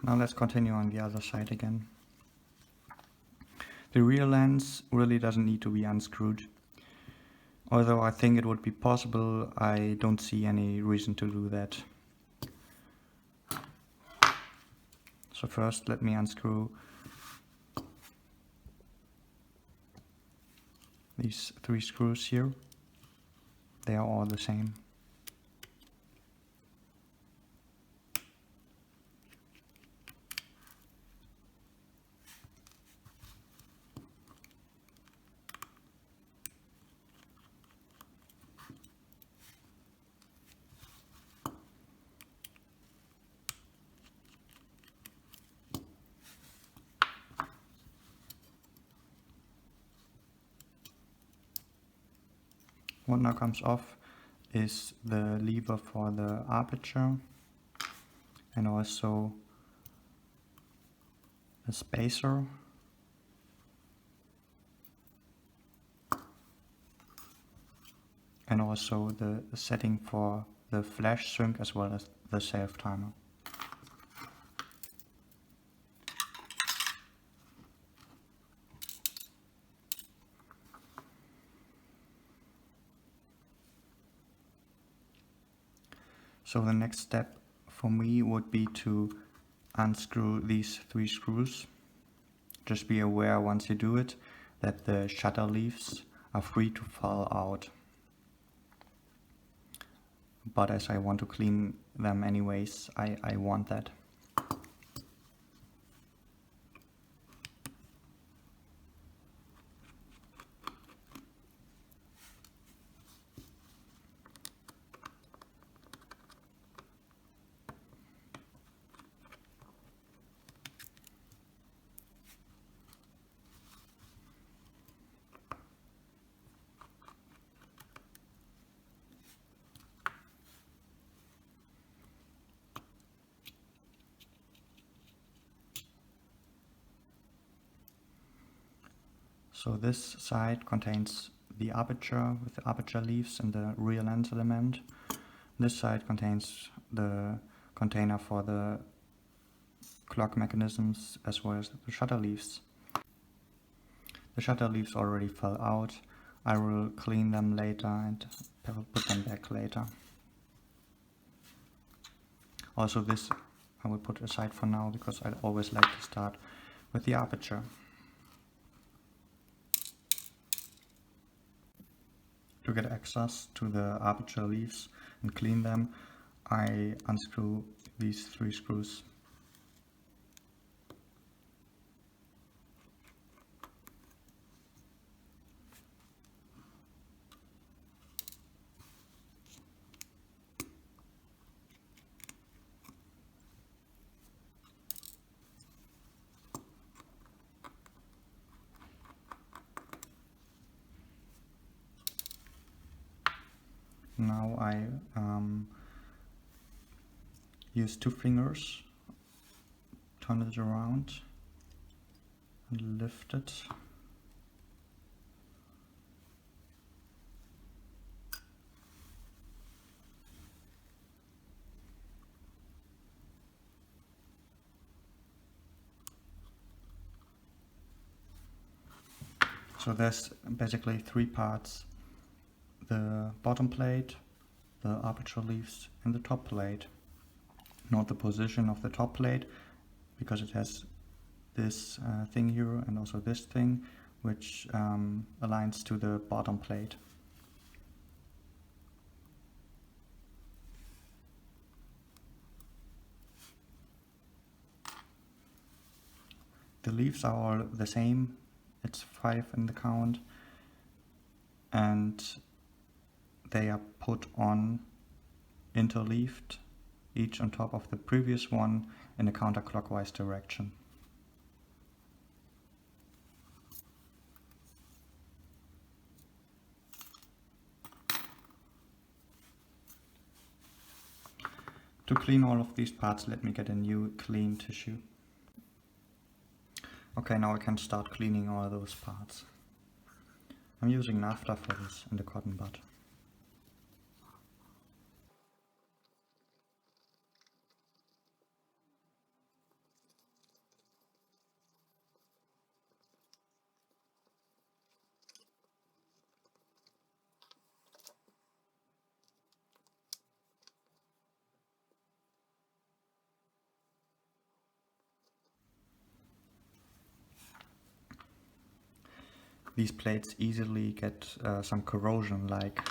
Now let's continue on the other side again. The rear lens really doesn't need to be unscrewed. Although I think it would be possible, I don't see any reason to do that. So first let me unscrew these 3 screws here. They are all the same. What now comes off is the lever for the aperture and also a spacer. And also the setting for the flash sync as well as the self timer. So the next step for me would be to unscrew these 3 screws. Just be aware once you do it that the shutter leaves are free to fall out. But as I want to clean them anyways, I want that. So this side contains the aperture with the aperture leaves and the rear lens element. This side contains the container for the clock mechanisms as well as the shutter leaves. The shutter leaves already fell out. I will clean them later and put them back later. Also this I will put aside for now because I always like to start with the aperture. To get access to the aperture leaves and clean them, I unscrew these 3 screws. Now I use 2 fingers, turn it around and lift it. So there's basically 3 parts: the bottom plate, the aperture leaves and the top plate. Note the position of the top plate because it has this thing here and also this thing which aligns to the bottom plate. The leaves are all the same, it's 5 in the count, and they are put on interleaved, each on top of the previous one in a counterclockwise direction. To clean all of these parts, let me get a new clean tissue. Okay, now I can start cleaning all those parts. I'm using naphtha for this and a cotton bud. these plates easily get some corrosion, like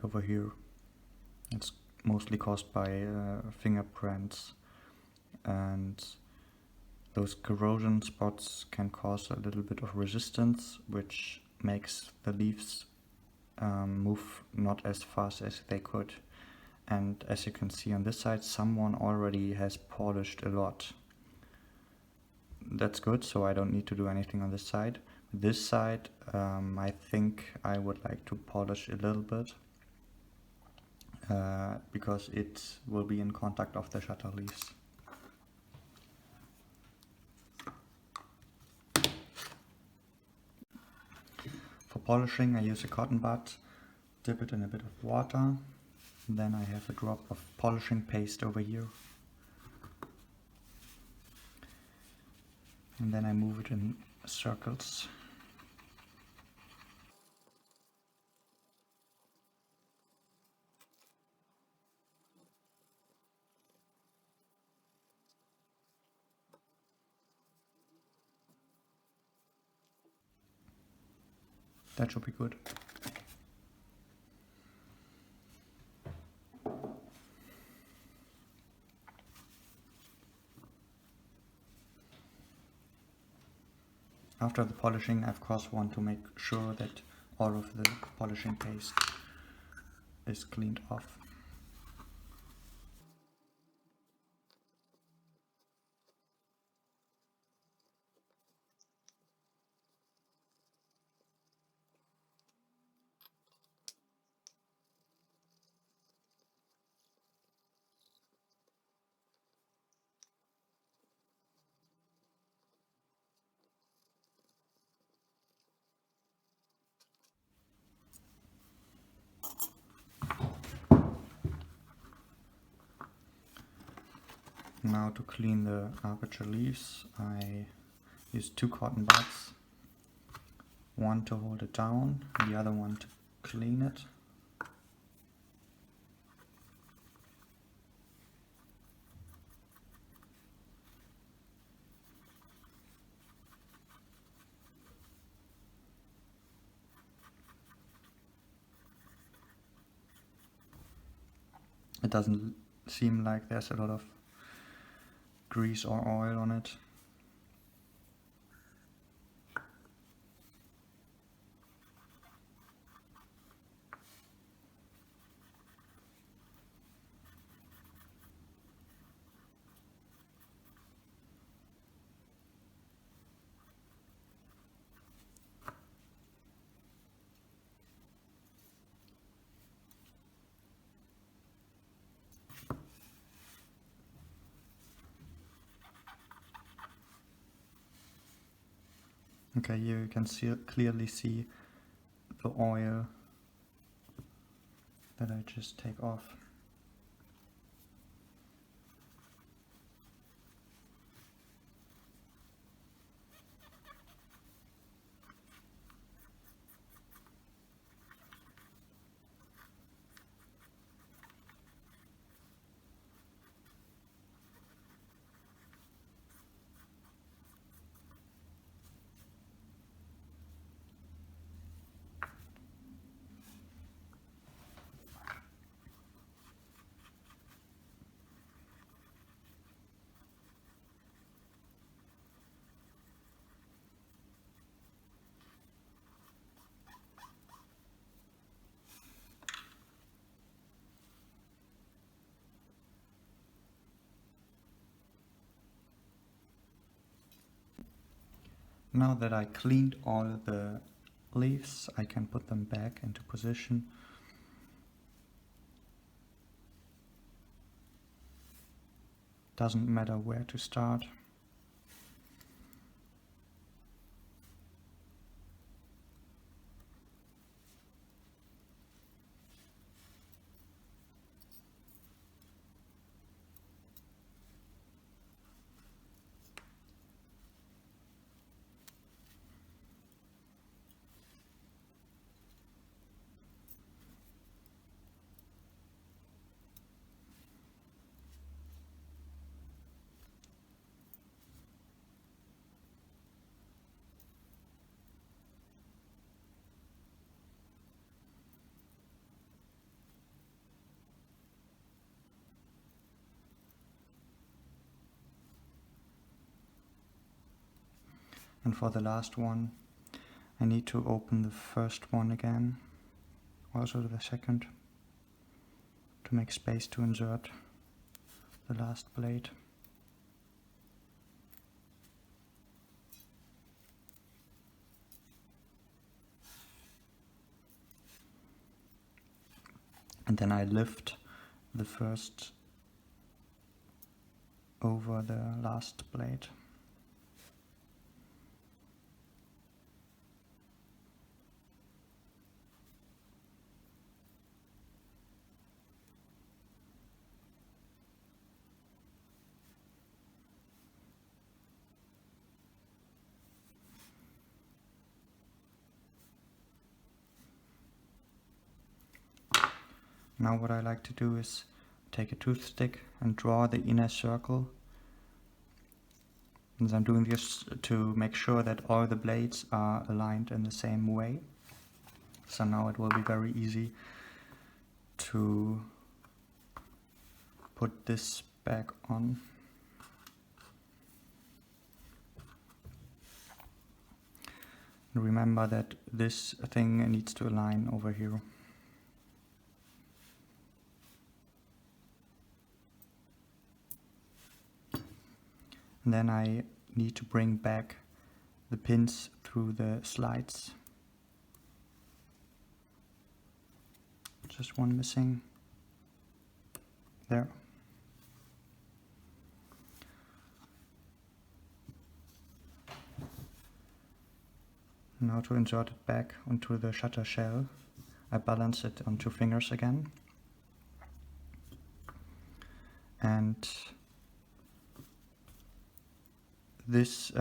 over here. It's mostly caused by fingerprints, and those corrosion spots can cause a little bit of resistance, which makes the leaves move not as fast as they could. And as you can see on this side, someone already has polished a lot. That's good, so I don't need to do anything on this side. This side, I think I would like to polish a little bit, because it will be in contact of the shutter leaves. For polishing, I use a cotton bud, dip it in a bit of water, then I have a drop of polishing paste over here, and then I move it in circles. That should be good. After the polishing, I of course want to make sure that all of the polishing paste is cleaned off. Now to clean the aperture leaves, I use 2 cotton buds, one to hold it down, the other one to clean it. It doesn't seem like there's a lot of grease or oil on it. Okay, here you can clearly see the oil that I just take off. Now that I cleaned all the leaves, I can put them back into position. Doesn't matter where to start. And for the last one, I need to open the first one again, also the second, to make space to insert the last blade. And then I lift the first over the last blade. Now what I like to do is take a toothpick and draw the inner circle. And I'm doing this to make sure that all the blades are aligned in the same way. So now it will be very easy to put this back on. Remember that this thing needs to align over here. And then I need to bring back the pins through the slides. Just one missing. There. Now to insert it back onto the shutter shell, I balance it on 2 fingers again. And this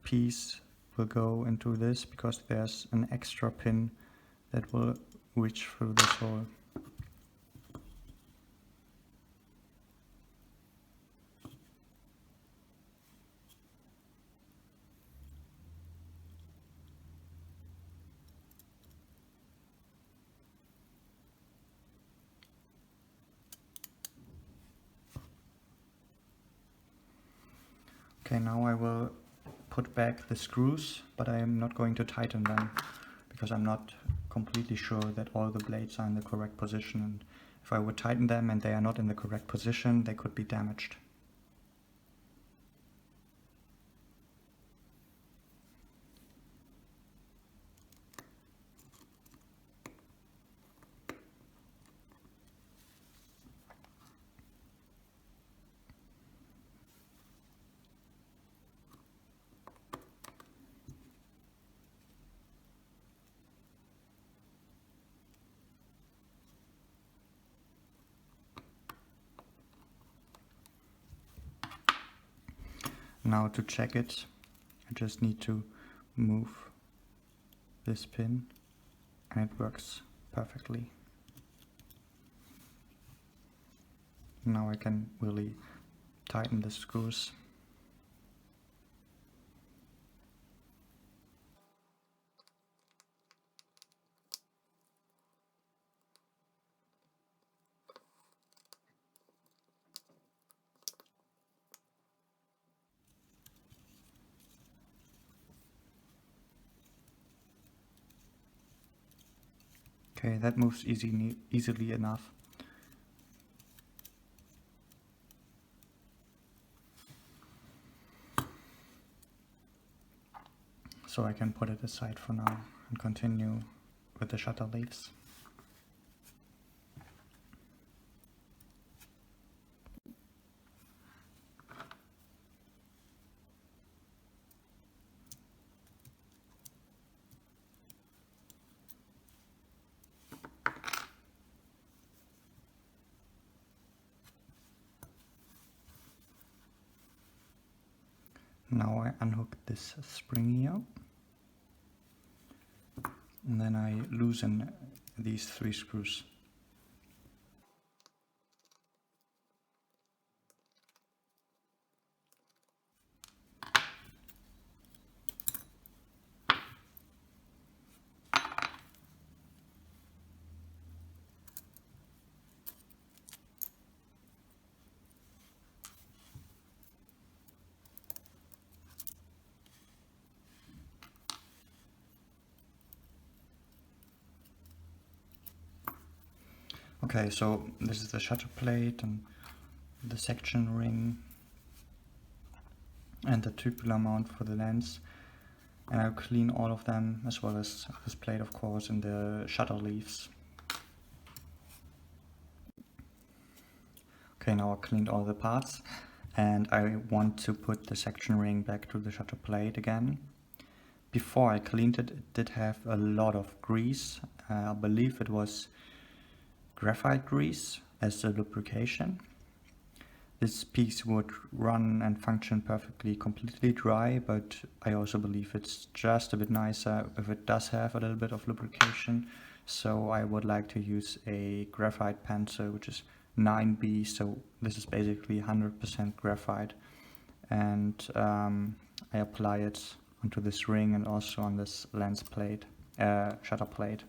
piece will go into this because there's an extra pin that will reach through this hole. Okay, now I will put back the screws, but I am not going to tighten them because I'm not completely sure that all the blades are in the correct position, and if I would tighten them and they are not in the correct position, they could be damaged. Now to check it, I just need to move this pin and it works perfectly. Now I can really tighten the screws. Okay, that moves easily enough. So I can put it aside for now and continue with the shutter leaves. Now I unhook this spring here, and then I loosen these 3 screws. Okay, so this is the shutter plate and the section ring and the tubular mount for the lens. And I'll clean all of them, as well as this plate of course, and the shutter leaves. Okay, now I cleaned all the parts and I want to put the section ring back to the shutter plate again. Before I cleaned it, it did have a lot of grease. I believe it was graphite grease as a lubrication. This piece would run and function perfectly completely dry, but I also believe it's just a bit nicer if it does have a little bit of lubrication. So I would like to use a graphite pencil, which is 9B, so this is basically 100% graphite. And I apply it onto this ring and also on this lens plate, shutter plate.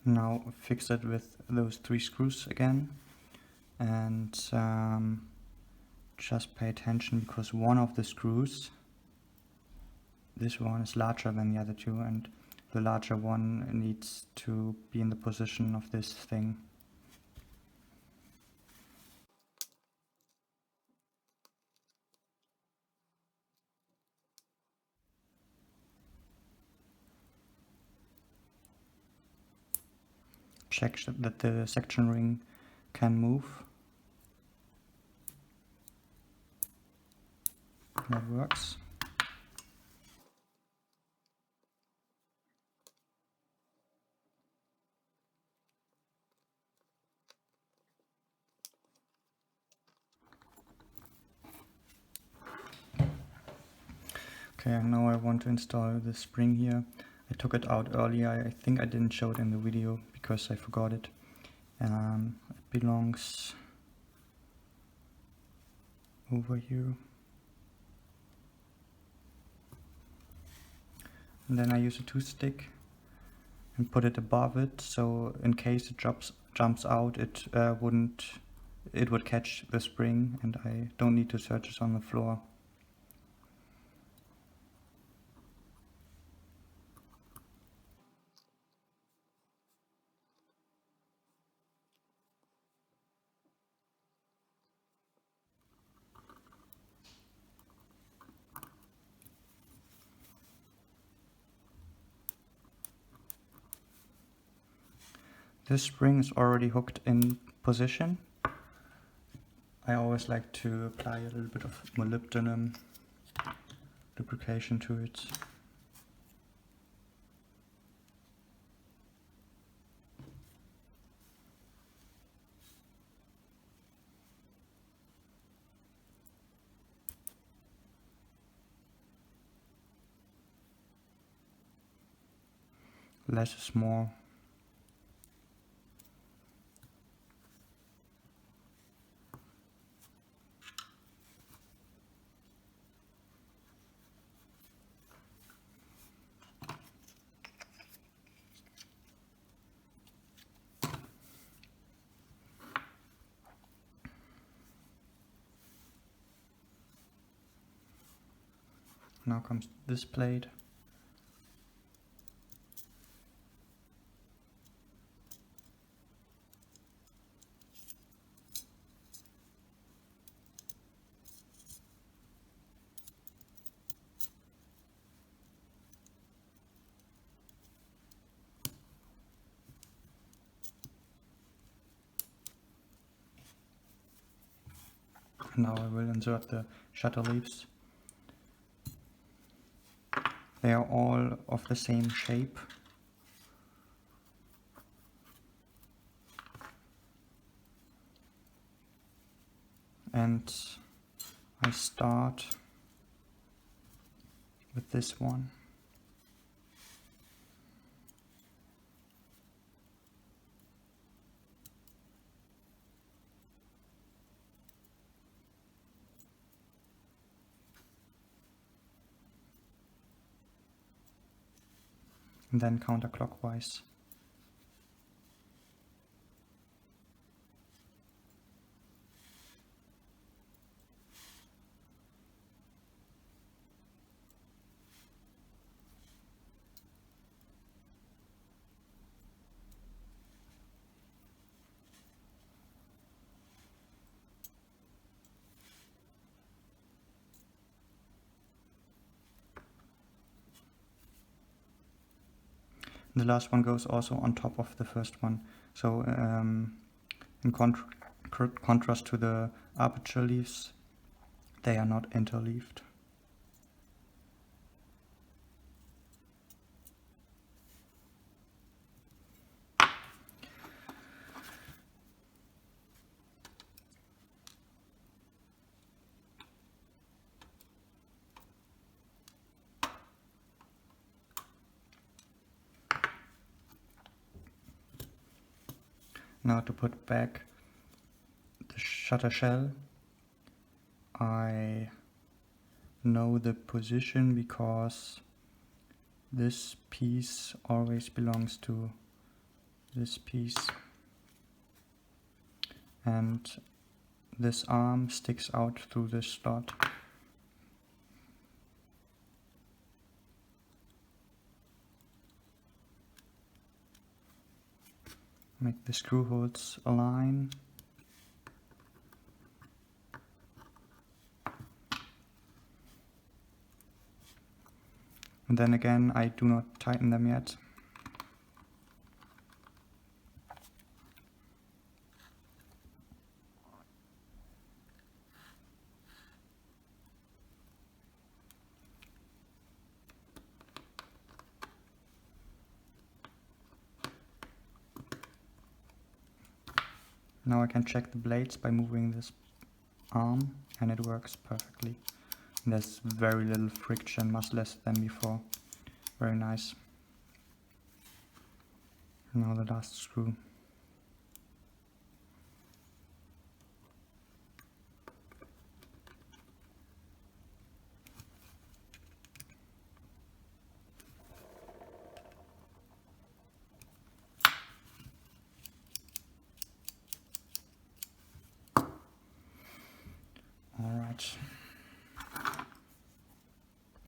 Now fix it with those 3 screws again, and just pay attention because one of the screws, this one, is larger than the other two, and the larger one needs to be in the position of this thing. Check that the section ring can move. That works. Okay, now I want to install the spring here. I took it out earlier. I think I didn't show it in the video because I forgot it. It belongs over here. And then I use a toothpick and put it above it, so in case it jumps out, it would catch the spring and I don't need to search it on the floor. This spring is already hooked in position. I always like to apply a little bit of molybdenum lubrication to it. less is more. Now comes this plate. Now I will insert the shutter leaves. They are all of the same shape. And I start with this one. And then counterclockwise. The last one goes also on top of the first one. So in contrast to the aperture leaves, they are not interleaved. Now to put back the shutter shell, I know the position because this piece always belongs to this piece, and this arm sticks out through this slot. Make the screw holes align. And then again, I do not tighten them yet. Now I can check the blades by moving this arm, and it works perfectly. There's very little friction, much less than before. Very nice. Now the last screw.